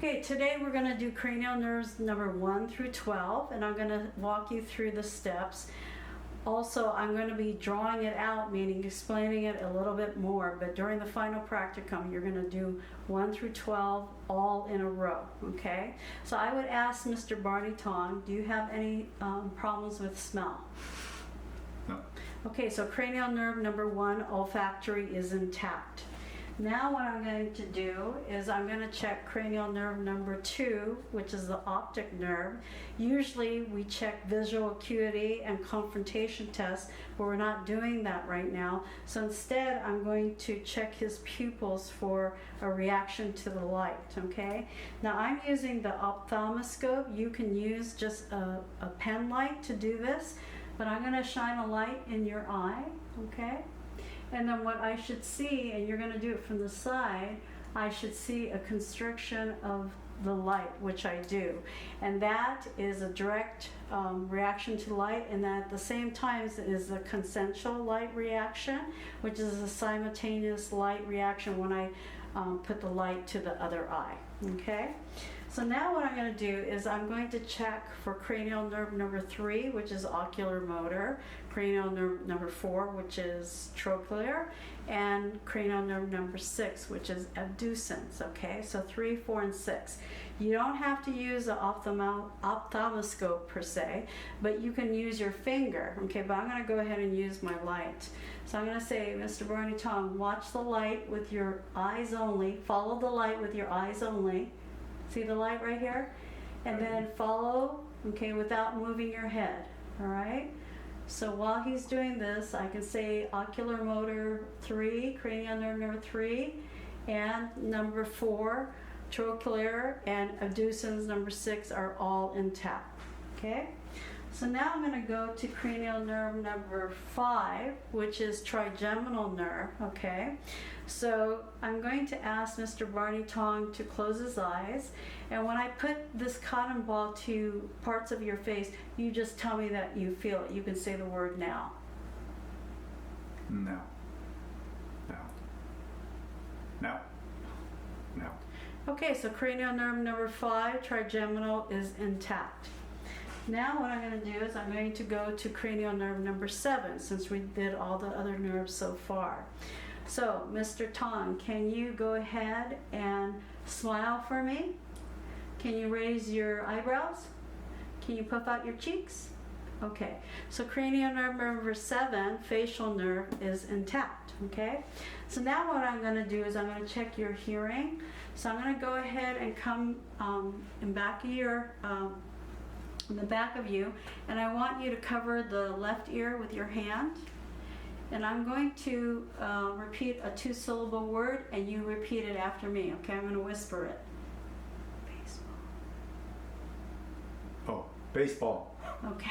Okay, today we're going to do cranial nerves number 1 through 12, and I'm going to walk you through the steps. Also, I'm going to be drawing it out, meaning explaining it a little bit more, but during the final practicum, you're going to do 1 through 12 all in a row, okay? So I would ask Mr. Barney Tong, do you have any problems with smell? No. Okay, so cranial nerve number 1, olfactory, is intact. Now what I'm going to do is I'm going to check cranial nerve number 2, which is the optic nerve. Usually we check visual acuity and confrontation tests, but we're not doing that right now. So instead I'm going to check his pupils for a reaction to the light, okay? Now I'm using the ophthalmoscope. You can use just a pen light to do this, but I'm going to shine a light in your eye, okay? And then what I should see, and you're going to do it from the side, I should see a constriction of the light, which I do. And that is a direct reaction to light, and that at the same time is a consensual light reaction, which is a simultaneous light reaction when I put the light to the other eye. Okay? So now what I'm going to do is I'm going to check for cranial nerve number 3, which is ocular motor, cranial nerve number 4, which is trochlear, and cranial nerve number 6, which is abducens. Okay, so 3, 4, and 6. You don't have to use an ophthalmoscope per se, but you can use your finger. Okay, but I'm going to go ahead and use my light. So I'm going to say, Mr. Barney Tong, watch the light with your eyes only. Follow the light with your eyes only. See the light right here? And then follow, okay, without moving your head, all right? So while he's doing this, I can say ocular motor 3, cranial nerve number 3, and number 4, trochlear, and abducens number 6 are all intact, okay? So now I'm going to go to cranial nerve number 5, which is trigeminal nerve, okay? So I'm going to ask Mr. Barney Tong to close his eyes, and when I put this cotton ball to parts of your face, you just tell me that you feel it. You can say the word now. No. No. No. No. Okay, so cranial nerve number 5, trigeminal, is intact. Now what I'm going to do is I'm going to go to cranial nerve number 7, since we did all the other nerves so far. So, Mr. Tong, can you go ahead and smile for me? Can you raise your eyebrows? Can you puff out your cheeks? Okay, so cranial nerve number 7, facial nerve, is intact, okay? So now what I'm going to do is I'm going to check your hearing. So I'm going to go ahead and come in back of your in the back of you, and I want you to cover the left ear with your hand, and I'm going to repeat a 2-syllable word, and you repeat it after me, okay? I'm going to whisper it. Baseball. Oh, baseball. Okay.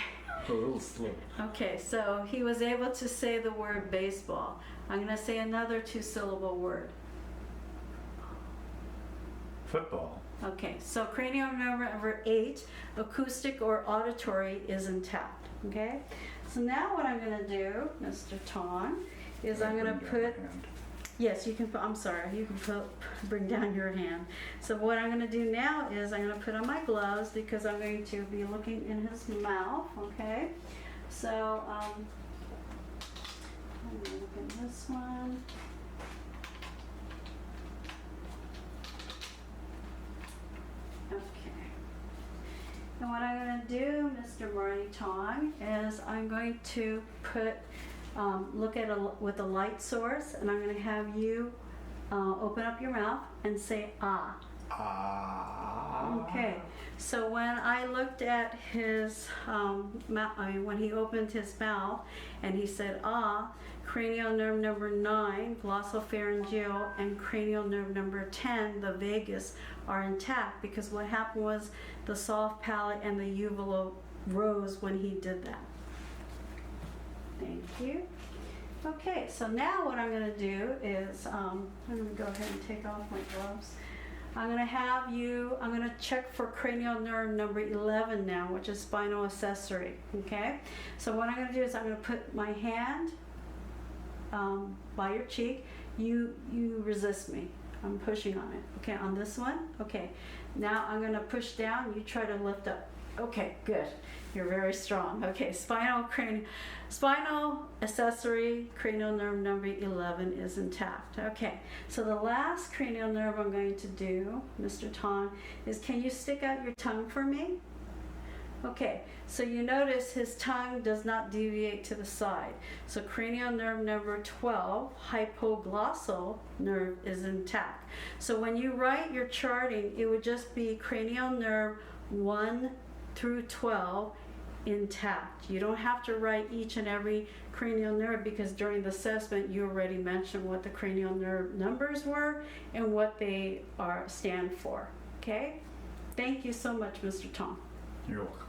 A little slow. Okay, so he was able to say the word baseball. I'm going to say another 2-syllable word. Football. Okay, so cranial nerve number 8, acoustic or auditory, is intact. Okay, so now what I'm going to do, Mr. Tong, is I'm going to put. Yes, you can put. I'm sorry, you can bring down your hand. So what I'm going to do now is I'm going to put on my gloves because I'm going to be looking in his mouth. Okay, so I'm going to look at this one. Okay. And what I'm going to do, Mr. Barney Tong, is I'm going to put, look at with a light source, and I'm going to have you open up your mouth and say ah. Ah. Okay. So when I looked at his when he opened his mouth and he said ah, cranial nerve number 9, glossopharyngeal, and cranial nerve number 10, the vagus, are intact, because what happened was the soft palate and the uvula rose when he did that. Thank you. Okay, so now what I'm going to do is I'm going to go ahead and take off my gloves. I'm going to check for cranial nerve number 11 now, which is spinal accessory, okay? So what I'm going to do is I'm going to put my hand by your cheek. You resist me. I'm pushing on it. Okay, on this one? Okay. Now I'm going to push down. You try to lift up. Okay, good. You're very strong. Okay, spinal accessory cranial nerve number 11 is intact. Okay, so the last cranial nerve I'm going to do, Mr. Tong, is can you stick out your tongue for me? Okay, so you notice his tongue does not deviate to the side. So cranial nerve number 12, hypoglossal nerve, is intact. So when you write your charting, it would just be cranial nerve 1 through 12 intact. You don't have to write each and every cranial nerve because during the assessment you already mentioned what the cranial nerve numbers were and what they stand for. Okay? Thank you so much, Mr. Tong. You're welcome.